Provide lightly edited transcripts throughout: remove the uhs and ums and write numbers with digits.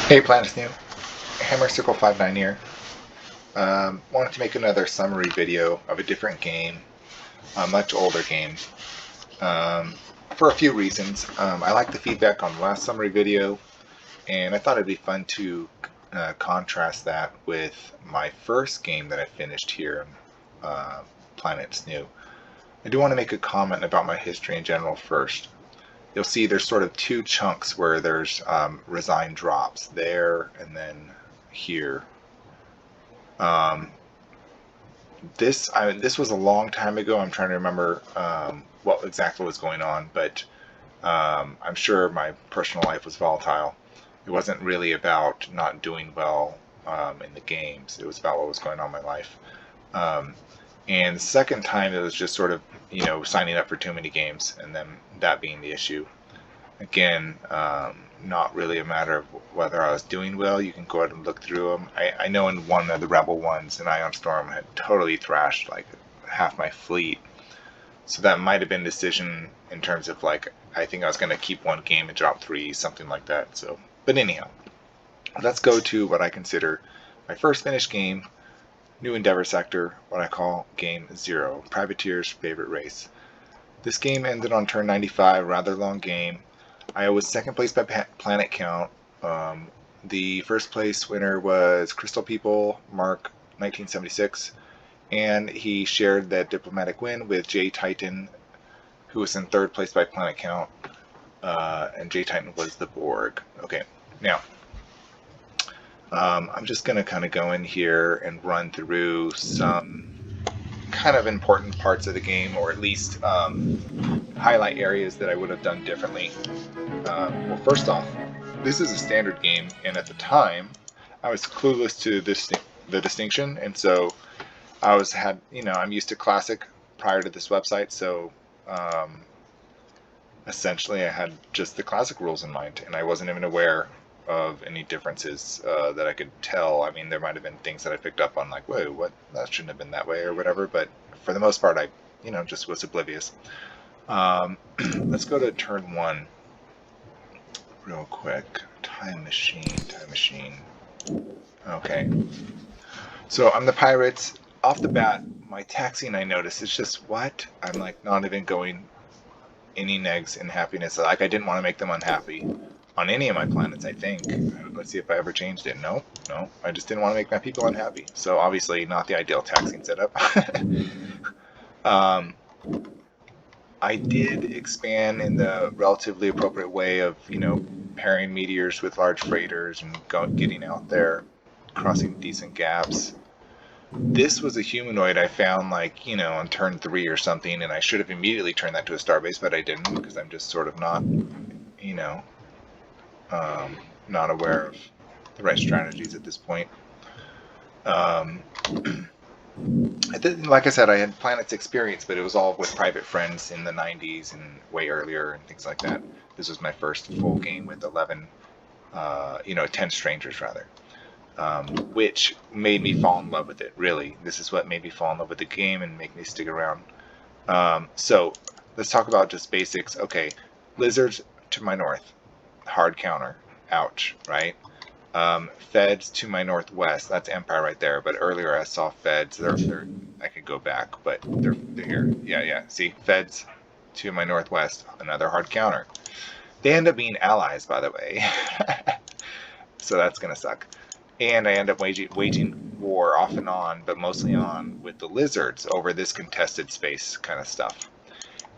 Hey Planets New, Hammer Circle 59 here. Wanted to make another summary video of a different game, a much older game, um, for a few reasons. I like the feedback on the last summary video, and I thought it'd be fun to contrast that with my first game that I finished here, Planets New. I do want to make a comment about my history in general first. You'll see there's sort of two chunks where there's resign drops there and then here. This was a long time ago. I'm trying to remember what exactly was going on, but I'm sure my personal life was volatile. It wasn't really about not doing well in the games. It was about what was going on in my life. Um, and the second time, it was just sort of signing up for too many games, and then that being the issue. Again, not really a matter of whether I was doing well. You can go ahead and look through them. I know in one of the Rebel ones, in Ion Storm, I had totally thrashed like half my fleet. So that might have been a decision in terms of like, I think I was going to keep one game and drop three, something like that. So, but anyhow, let's go to what I consider my first finished game, New Endeavor Sector, what I call Game 0, Privateer's Favorite Race. This game ended on turn 95, rather long game. I was second place by planet count. The first place winner was Crystal People, Mark 1976, and he shared that diplomatic win with J Titan, who was in third place by planet count, and J Titan was the Borg. Okay, now I'm just going to kind of go in here and run through some kind of important parts of the game, or at least highlight areas that I would have done differently. Well, first off, this is a standard game, and at the time, I was clueless to the distinction, and so I'm used to classic prior to this website, so essentially I had just the classic rules in mind, and I wasn't even aware of any differences that I could tell. I mean, there might have been things that I picked up on, like, whoa, what, that shouldn't have been that way, or whatever, but for the most part, I, just was oblivious. Let's go to turn one real quick. Time machine. Okay. So I'm the pirates. Off the bat, my taxing, I noticed, is just what? I'm like not even going any negs in happiness. Like, I didn't want to make them unhappy on any of my planets, I think. Let's see if I ever changed it. No. I just didn't want to make my people unhappy. So obviously not the ideal taxing setup. I did expand in the relatively appropriate way of, pairing meteors with large freighters and getting out there, crossing decent gaps. This was a humanoid I found on turn 3 or something, and I should have immediately turned that to a starbase, but I didn't because I'm just sort of not, not aware of the right strategies at this point. Like I said, I had Planets experience, but it was all with private friends in the 90s and way earlier and things like that. This was my first full game with 10 strangers rather, which made me fall in love with it, really. This is what made me fall in love with the game and make me stick around. So let's talk about just basics. Okay, lizards to my north, hard counter, ouch, right? Feds to my northwest, that's Empire right there, but earlier I saw Feds. I could go back, but they're here. Yeah, see, Feds to my northwest, another hard counter. They end up being allies, by the way. So that's gonna suck. And I end up waging war off and on, but mostly on with the lizards over this contested space kind of stuff.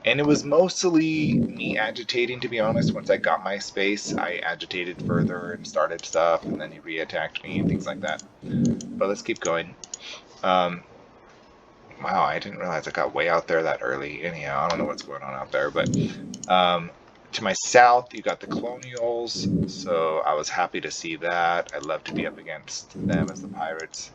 And it was mostly me agitating, to be honest. Once I got my space, I agitated further and started stuff, and then he re-attacked me and things like that. But let's keep going. Wow, I didn't realize I got way out there that early. Anyhow, I don't know what's going on out there, but to my south, you got the Colonials, so I was happy to see that. I'd love to be up against them as the pirates.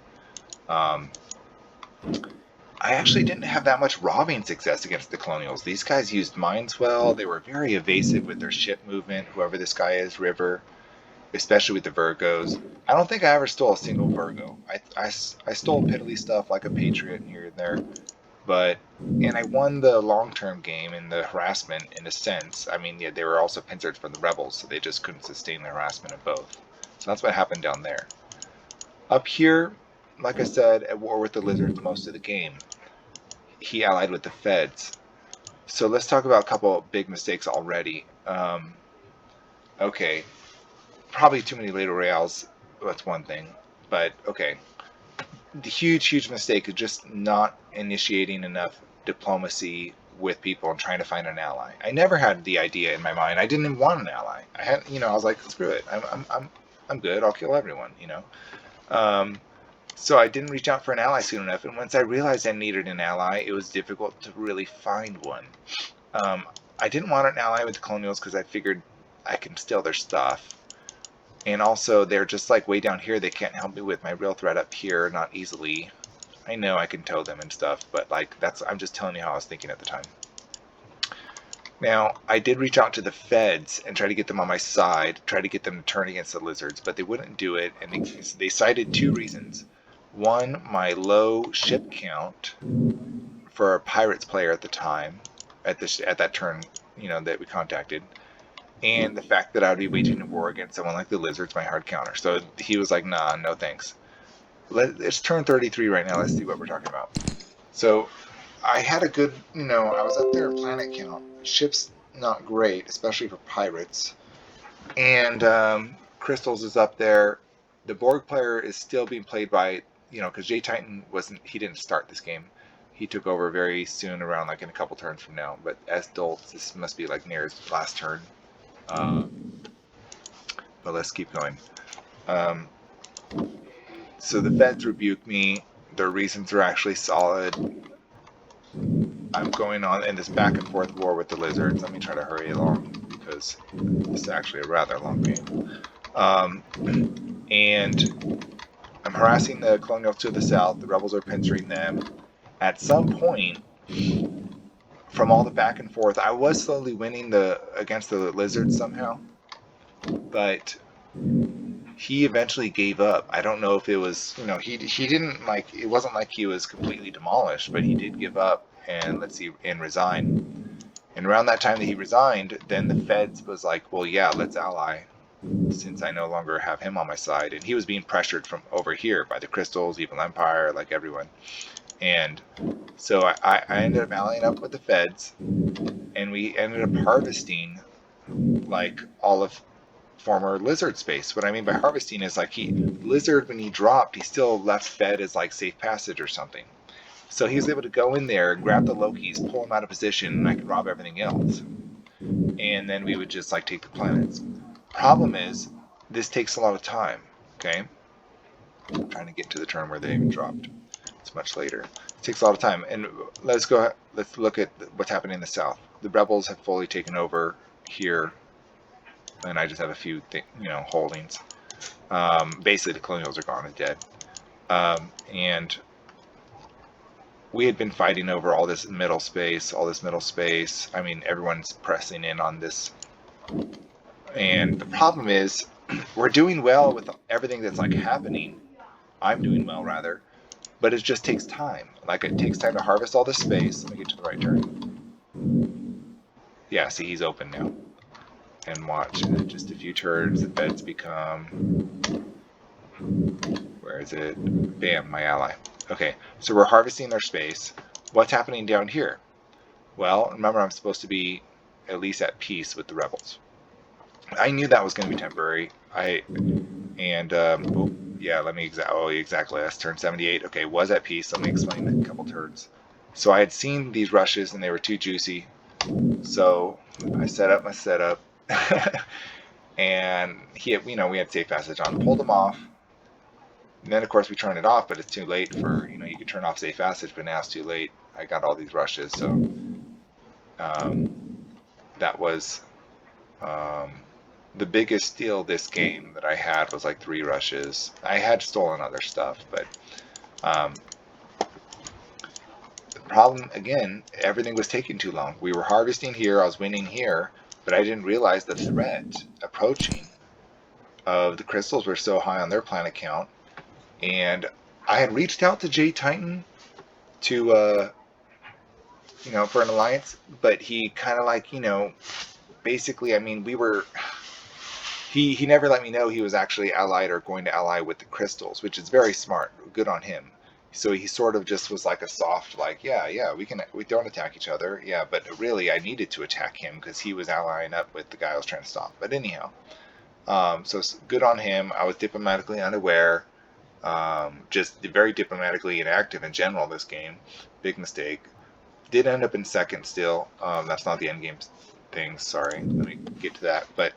I actually didn't have that much robbing success against the Colonials. These guys used mines well. They were very evasive with their ship movement, whoever this guy is, River, especially with the Virgos. I don't think I ever stole a single Virgo. I stole piddly stuff like a Patriot here and there, and I won the long-term game in the harassment in a sense. I mean, yeah, they were also pincered from the Rebels, so they just couldn't sustain the harassment of both. So that's what happened down there. Up here, like I said, at war with the lizards most of the game. He allied with the feds. So let's talk about a couple of big mistakes already. Okay, probably too many later royales. That's one thing, but okay. The huge mistake is just not initiating enough diplomacy with people and trying to find an ally. I never had the idea in my mind. I didn't even want an ally. I had, I was like, screw it. I'm good. I'll kill everyone. So I didn't reach out for an ally soon enough. And once I realized I needed an ally, it was difficult to really find one. I didn't want an ally with the colonials because I figured I can steal their stuff. And also, they're just like way down here. They can't help me with my real threat up here, not easily. I know I can tow them and stuff, but like I'm just telling you how I was thinking at the time. Now, I did reach out to the feds and try to get them on my side, try to get them to turn against the lizards, but they wouldn't do it, and they cited two reasons. One, my low ship count for a pirates player at the time, at that turn, that we contacted, and the fact that I would be waging a war against someone like the lizards, my hard counter. So he was like, nah, no thanks. It's turn 33 right now. Let's see what we're talking about. So I had a good, I was up there planet count. Ships not great, especially for pirates. And Crystals is up there. The Borg player is still being played by, because Jay Titan he didn't start this game. He took over very soon, around like in a couple turns from now. But as Doltz, this must be like near his last turn. But let's keep going. So the feds rebuke me. Their reasons are actually solid. I'm going on in this back and forth war with the lizards. Let me try to hurry along because this is actually a rather long game. And I'm harassing the colonials to the south. The rebels are pinching them. At some point, from all the back and forth, I was slowly winning against the lizards somehow, but he eventually gave up. I don't know if it was, he didn't like, it wasn't like he was completely demolished, but he did give up and resign. And around that time that he resigned, then the feds was like, well, yeah, let's ally, since I no longer have him on my side. And he was being pressured from over here by the Crystals, Evil Empire, like everyone. And so I ended up allying up with the feds, and we ended up harvesting like all of former lizard space. What I mean by harvesting is like lizard, when he dropped, he still left fed as like safe passage or something. So he was able to go in there, grab the Lokis, pull them out of position, and I could rob everything else. And then we would just like take the planets. Problem is, this takes a lot of time. Okay, I'm trying to get to the turn where they even dropped. It's much later. It takes a lot of time. And let's look at what's happening in the south. The rebels have fully taken over here, and I just have a few holdings. Basically, the colonials are gone and dead. And we had been fighting over all this middle space. I mean, everyone's pressing in on this. And the problem is, we're doing well with everything that's like happening. I'm doing well, rather. But it just takes time. Like, it takes time to harvest all this space. Let me get to the right turn. Yeah, see, he's open now. And watch, in just a few turns, the feds become... Where is it? Bam, my ally. Okay, so we're harvesting their space. What's happening down here? Well, remember, I'm supposed to be at least at peace with the rebels. I knew that was going to be temporary. Exactly. That's turn 78. Okay, was at peace. Let me explain a couple turns. So I had seen these rushes and they were too juicy. So I set up my setup, and we had safe passage on. Pulled them off. And then of course we turned it off, but it's too late for you could turn off safe passage, but now it's too late. I got all these rushes, so that was the biggest steal this game that I had was like 3 rushes. I had stolen other stuff, but the problem, again, everything was taking too long. We were harvesting here, I was winning here, but I didn't realize the threat approaching of the crystals were so high on their planet count. And I had reached out to Jay Titan to, for an alliance, but he kind of like, basically, I mean, we were he never let me know he was actually allied or going to ally with the crystals, which is very smart. Good on him. So he sort of just was like a soft, like, yeah, we don't attack each other, yeah, but really I needed to attack him because he was allying up with the guy I was trying to stop. But anyhow, so good on him. I was diplomatically unaware, just very diplomatically inactive in general this game. Big mistake. Did end up in second still. That's not the end game thing. Sorry, let me get to that. But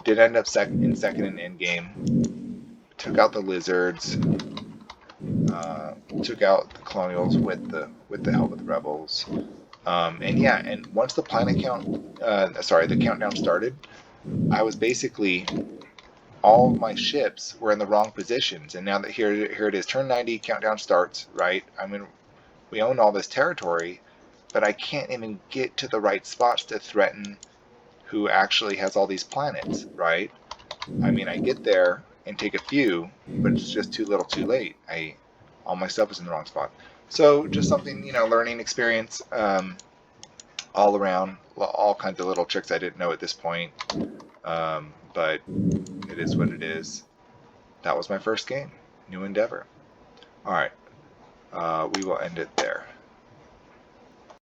did end up second in end game. Took out the lizards. Took out the colonials with the help of the rebels. And yeah, and once the planet the countdown started, I was basically all of my ships were in the wrong positions. And now that here it is, turn 90, countdown starts. Right? I mean, we own all this territory, but I can't even get to the right spots to threaten who actually has all these planets, right? I mean, I get there and take a few, but it's just too little too late. All my stuff is in the wrong spot. So just something, learning experience all around, all kinds of little tricks I didn't know at this point. But it is what it is. That was my first game, new endeavor. All right, we will end it there.